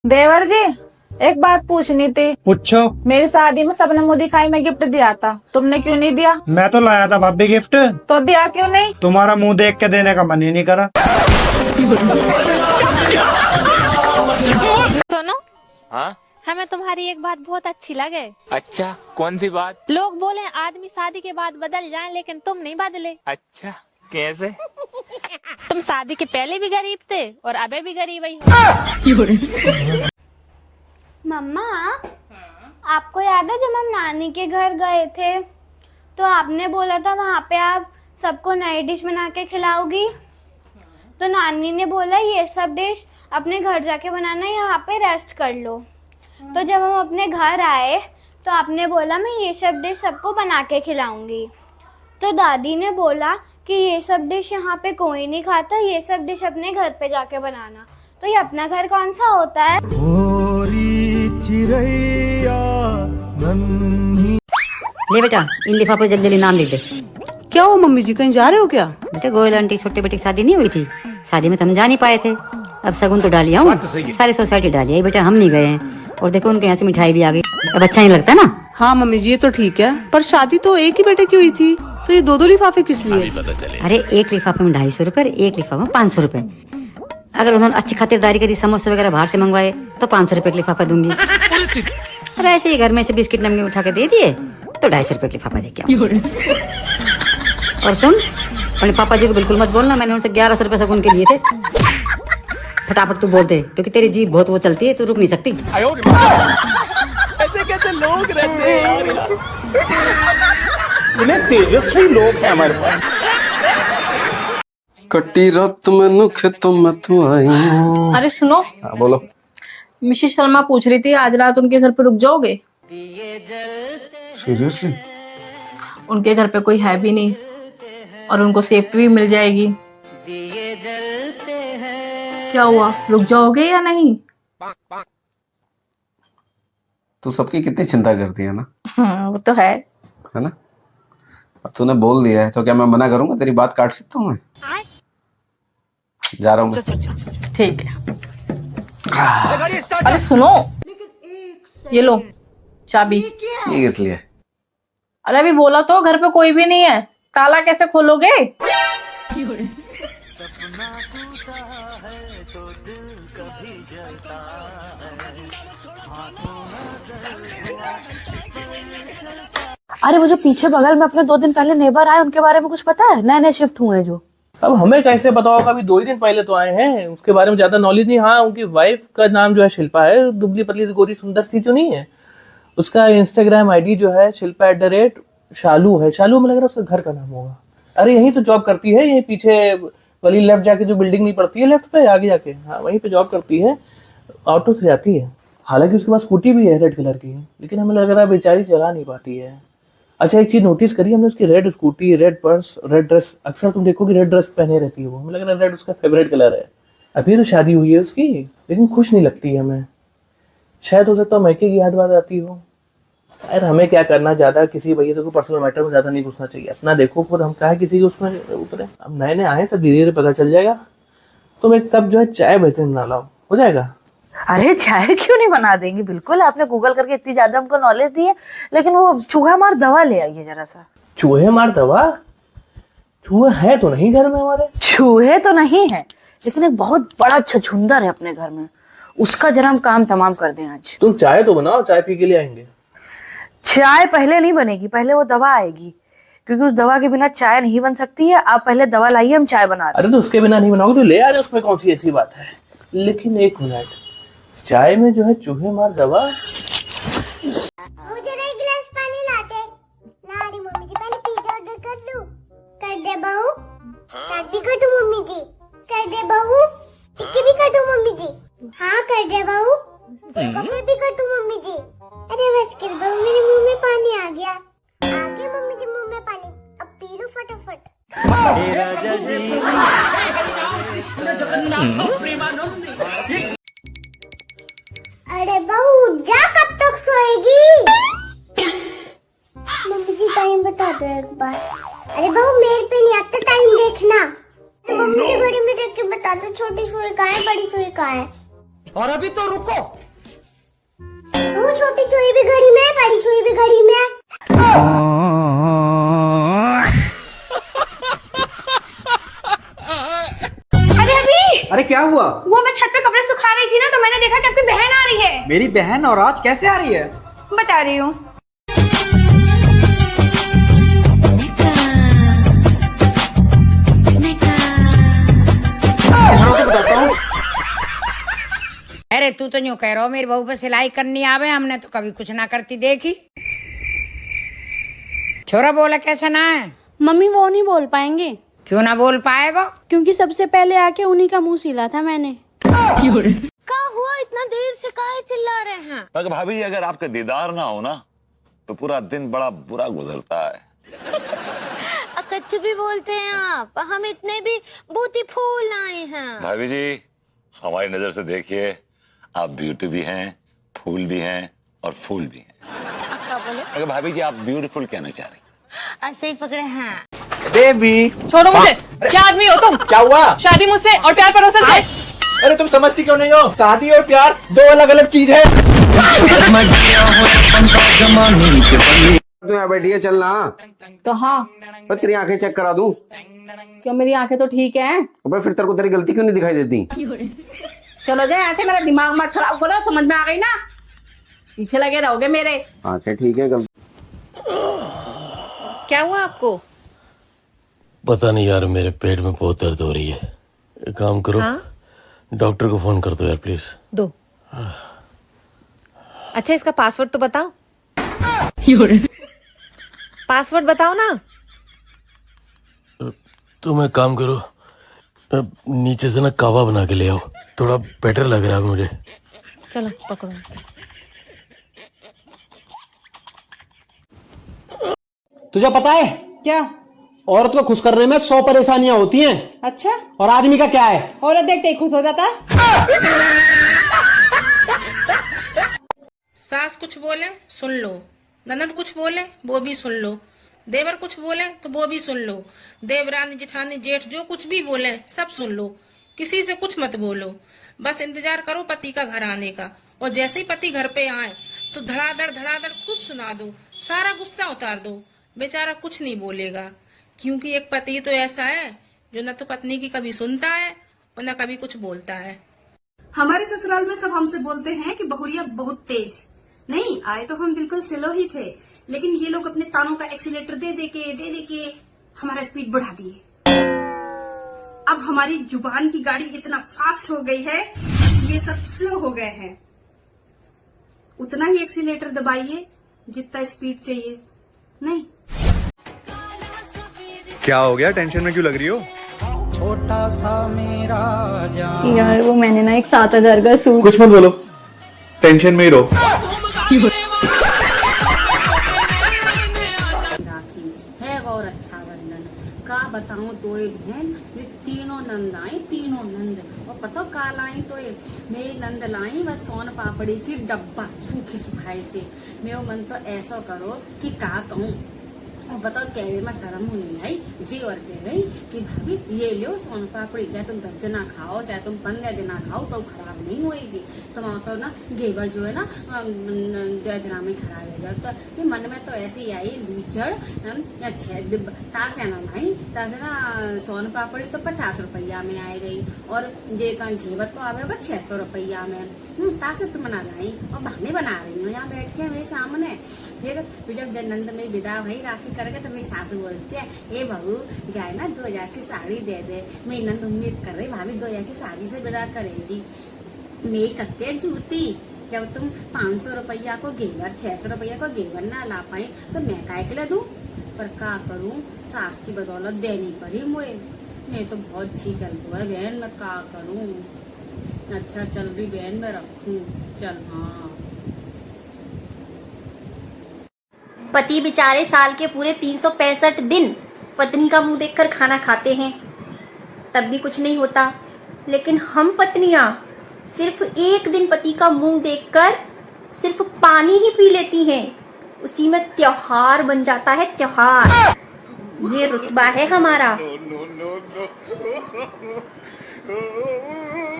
देवर जी, एक बात पूछनी थी। पूछो। मेरी शादी में सबने मुंह दिखाई में गिफ्ट दिया था, तुमने क्यों नहीं दिया? मैं तो लाया था भाभी गिफ्ट। तो दिया क्यों नहीं? तुम्हारा मुंह देख के देने का मन ही नहीं करा। सुनो। हाँ हमें तुम्हारी एक बात बहुत अच्छी लगे। अच्छा, कौन सी बात? लोग बोले आदमी शादी के बाद बदल जाए, लेकिन तुम नहीं बदले। अच्छा, कैसे? तुम शादी के पहले भी गरीब थे और अबे भी गरीब ही हो। मम्मा, आपको याद है जब हम नानी के घर गए थे तो आपने बोला था वहाँ पे आप सबको नई डिश बना के खिलाओगी। तो नानी ने बोला ये सब डिश अपने घर जाके बनाना, यहाँ पे रेस्ट कर लो। तो जब हम अपने घर आए तो आपने बोला मैं ये सब डिश सबको बना के खिलाऊंगी। तो दादी ने बोला कि ये सब डिश यहाँ पे कोई नहीं खाता, ये सब डिश अपने घर पे जाके बनाना। तो ये अपना घर कौन सा होता है? ले बेटा, इन लिफाफे जल्दी जल्दी नाम लिख दे। क्या हो मम्मी जी, कहीं जा रहे हो क्या? बेटे गोयल आंटी छोटे बेटे की शादी नहीं हुई थी, शादी में तो हम जा नहीं पाए थे। अब सगुन तो डालिया हूँ, सारी सोसाइटी डाली है बेटा, हम नहीं गए हैं। और देखो उनके यहाँ से मिठाई भी आ गई। अब अच्छा नहीं लगता ना? हाँ मम्मी जी, ये तो ठीक है, पर शादी तो एक ही बेटे की हुई थी, तो ये दो दो लिफाफे किस लिए? अरे एक लिफाफे में 250 रुपए, एक लिफाफे में 500 रुपए। अगर उन्होंने अच्छी खातिरदारी करी, समोसे वगैरह बाहर से मंगवाए, तो 500 रुपए का लिफाफा दूंगी। और ऐसे ही घर में से बिस्किट नमकीन उठा के दे दिए तो 250 रुपए का लिफाफा दे के। और सुन, अपने पापा जी को बिल्कुल मत बोलना, मैंने उनसे 1100 रुपए सगुन के लिए थे। फटाफट तू बोलते, क्योंकि तेरी जीभ बहुत वो चलती है, तू रुक नहीं सकती। ऐसे कैसे लोग रहते हैं यार? इतने तेजस्वी लोग हैं हमारे पास। कटी रात मैनू खेतों में तू आई। अरे सुनो। हाँ बोलो। मिसेस शर्मा पूछ रही थी आज रात उनके घर पे रुक जाओगे? सीरियसली? उनके घर पे कोई है भी नहीं और उनको सेफ्टी भी मिल जाएगी। क्या हुआ, रुक जाओगे या नहीं? तू सबकी कितनी चिंता करती है ना। वो तो है ना? अब तूने बोल दिया है तो क्या मैं मना करूंगा? तेरी बात काट सकता हूँ मैं? जा रहा हूँ मैं। ठीक है। अरे सुनो, ये लो चाबी। ये किस लिए? अरे अभी बोला तो घर पे कोई भी नहीं है, ताला कैसे खोलोगे? अरे वो जो पीछे बगल में अपने 2 दिन पहले नेबर आए, उनके बारे में कुछ पता है? नए नए शिफ्ट हुए जो। अब हमें कैसे पता होगा, अभी 2 ही दिन पहले तो आए हैं, उसके बारे में ज्यादा नॉलेज नहीं। हाँ, उनकी वाइफ का नाम जो है शिल्पा है, दुबली पतली गोरी सुंदर सी जो नहीं है, उसका इंस्टाग्राम आईडी जो है शिल्पा @शालू है। शालू में लग रहा है उसका घर का नाम होगा। अरे यही तो जॉब करती है, यही पीछे वाली लेफ्ट जाके जो बिल्डिंग नहीं पड़ती है, लेफ्ट पे आगे जाके, हाँ वहीं पे जॉब करती है। ऑटो से जाती है, हालांकि उसके पास स्कूटी भी है रेड कलर की, लेकिन हमें लग रहा है बेचारी चला नहीं पाती है। अच्छा एक चीज नोटिस करी हमने, उसकी red scooty, red purse, red dress, अक्सर तुम देखोगे रेड ड्रेस पहने रहती है वो। हमें लग रहा है रेड उसका फेवरेट कलर है। अभी तो शादी हुई है उसकी, लेकिन खुश नहीं लगती है हमें। शायद हो सकता है मैके की याद बात आती हो। यार हमें क्या करना, ज्यादा किसी भैया को पर्सनल मैटर में ज्यादा नहीं घुसना चाहिए। अपना देखो खुद, हम क्या है किसी के उसमें उतरे। अब नए नए आए, सब धीरे धीरे पता चल जाएगा। तुम एक कप जो है चाय बेहतरीन बना लाओ, हो जाएगा। अरे चाय क्यों नहीं बना देंगे, बिल्कुल। आपने गूगल करके इतनी ज्यादा हमको नॉलेज दी है, लेकिन वो चूहा मार दवा ले आइए जरा सा। चूहे मार दवा? चूहा है तो नहीं घर में हमारे। चूहे तो नहीं है, लेकिन एक बहुत बड़ा छछूंदर है अपने घर में, उसका जरा हम काम तमाम कर दें आज। तुम चाय तो बनाओ, चाय पी के लिए आएंगे। चाय पहले नहीं बनेगी, पहले वो दवा आएगी, क्योंकि उस दवा के बिना चाय नहीं बन सकती है। आप पहले दवा लाइए, हम चाय बना रहे। अरे तो उसके बिना नहीं बनाओगे तो ले आ रहे, उसमें कौन सी ऐसी बात है। लेकिन एक मिनट, चाय में जो है चूहे मार दवा। मुझे एक गिलास पानी लाते। ला रही मम्मी जी, पहले पिज्जा ऑर्डर कर लूं। कर दे बहू। चाट भी कर दूं मम्मी जी। कर दे बहू। टिक्की भी कर दूं मम्मी जी। हाँ कर दे बहू। कपड़े भी कर दूं मम्मी जी। अरे बस कर बहू, मेरे मुंह में पानी आ गया। आ गया मम्मी जी मुंह में पानी, अब पी लो फटाफट। अरे बहू जा, कब तक सोएगी? मम्मी जी टाइम बता दो एक बार। अरे बहू मेरे पे नहीं आता टाइम देखना। मम्मी जी घड़ी में देख के बता दो, छोटी सुई कहाँ है, बड़ी सुई कहाँ है? और अभी तो रुको, वो छोटी सुई भी घड़ी में, बड़ी सुई भी घड़ी में। अरे अभी, अरे क्या हुआ? वो मैं छत पे कपड़े सुखा रही थी ना, तो मैंने देखा कि आपकी बहन आ रही है। मेरी बहन? और आज कैसे आ रही है? बता रही हूँ। अरे तू तो यूं कह रहा हो मेरी बहू पे सिलाई करनी आवे, हमने तो कभी कुछ ना करती देखी। छोरा बोला कैसे ना है? मम्मी वो नहीं बोल पाएंगे। क्यों ना बोल पाएगा? क्योंकि सबसे पहले आके उन्हीं का मुंह सिला था मैंने। क्या हुआ इतना देर से काहे चिल्ला रहे हैं? मगर भाभी अगर आपका दीदार ना हो ना तो पूरा दिन बड़ा बुरा गुजरता है। कुछ भी बोलते हैं आप, हम इतने भी बूटी फूल आए हैं। भाभी जी हमारी नजर से देखिए, आप ब्यूटी भी हैं, फूल भी हैं और फूल भी हैं। क्या बोले? अगर भाभी जी आप ब्यूटीफुल कहना चाह रही? ऐसे ही पकड़े हैं। बेबी छोड़ो मुझे, क्या आदमी हो तुम? क्या हुआ? शादी मुझसे और प्यार पड़ोसन से। अरे तुम समझती क्यों नहीं हो? शादी और प्यार दो अलग अलग चीज है। तू यहाँ बैठी है, चलना। तो हाँ, मैं तेरी आंखें चेक करा दूं। क्यों मेरी आंखें तो ठीक है। अबे फिर तेरे को तेरी गलती क्यों नहीं दिखाई देती? चलो जाए ऐसे, मेरा दिमाग मत खराब करो, समझ में आ गई ना? पीछे लगे रहोगे मेरे। आंखें ठीक है, गलती। क्या हुआ आपको? पता नहीं यार, मेरे पेट में बहुत दर्द हो रही है। एक काम करो, डॉक्टर को फोन कर दो यार प्लीज। दो। अच्छा इसका पासवर्ड तो बताओ। पासवर्ड बताओ ना। तुम एक काम करो, नीचे से ना कावा बना के ले आओ, थोड़ा बेटर लग रहा है मुझे। चलो पकड़ो। तुझे पता है क्या? औरत को खुश करने में 100 परेशानियां होती हैं। अच्छा, और आदमी का क्या है? औरत देखते ही खुश हो जाता। सास कुछ बोले सुन लो, ननद कुछ बोले वो भी सुन लो, देवर कुछ बोले तो वो भी सुन लो, देवरानी जेठानी जेठ जो कुछ भी बोले सब सुन लो, किसी से कुछ मत बोलो, बस इंतजार करो पति का घर आने का, और जैसे ही पति घर पे आए तो धड़ाधड़ खूब सुना दो, सारा गुस्सा उतार दो, बेचारा कुछ नहीं बोलेगा, क्योंकि एक पति तो ऐसा है जो न तो पत्नी की कभी सुनता है और न कभी कुछ बोलता है। हमारे ससुराल में सब हमसे बोलते हैं कि बहुरिया बहुत तेज। नहीं, आए तो हम बिल्कुल स्लो ही थे, लेकिन ये लोग अपने कानों का एक्सीलेटर दे दे के हमारा स्पीड बढ़ा दिए। अब हमारी जुबान की गाड़ी इतना फास्ट हो गई है, ये सब स्लो हो गए हैं। उतना ही एक्सीलेटर दबाइए जितना स्पीड चाहिए। नहीं, क्या हो गया? टेंशन में क्यों लग रही हो? यार वो मैंने ना एक 7,000 का सूट। कुछ मत बोलो, टेंशन में ही रहो। है और रक्षा बंधन का बताऊं, दो बहन ये तीनों नंद आई, तीनों नंद, और पता काल आई तो मेरी नंद लाई बस सोन पापड़ी की डब्बा सूखी सुखाई से। मेरा मन तो ऐसा करो कि का कहूँ, और बताओ कहवे में शर्म नहीं आई जी, और कह रही कि भाभी ये लो सोन पापड़ी, चाहे तुम 10 दिन खाओ चाहे तुम 15 दिन खाओ तो खराब नहीं होएगी। तो ना घेवर जो है ना 2 दिन में खराब हो जाए। तो मन में तो ऐसे ही आई लीचड़ 6 डिब्बा तासे ना भाई, तासे ना सोन पापड़ी तो 50 रुपया में आए गई, और जे घेवर तो आवेगा 600 रुपया में। तासे तुम बना लाई और बहाने बना रही हो यहाँ बैठ के मेरे सामने। फिर जब नंद में विदा भाई राखी करके तो मेरी सासू बोलती है, ए बहू जाए ना 2000 की साड़ी दे दे। मेरी नंद उम्मीद कर रही भाभी 2000 की साड़ी से विदा करेगी। मेरी कत्ते जूती, जब तुम 500 रुपया को घेवर 600 रुपया को घेवर ना ला पाई तो मैं काय के लिए दूं? पर का करूं, सास की बदौलत देनी पड़ी मुझे। मैं तो बहुत अच्छी चलती है बहन, मैं का करूं। अच्छा चल भी बहन मैं रखूं, चल। हाँ पति बेचारे साल के पूरे 365 दिन पत्नी का मुंह देखकर खाना खाते हैं, तब भी कुछ नहीं होता। लेकिन हम पत्नियां सिर्फ एक दिन पति का मुंह देखकर सिर्फ पानी ही पी लेती हैं, उसी में त्योहार बन जाता है, त्योहार। ये रुतबा है हमारा।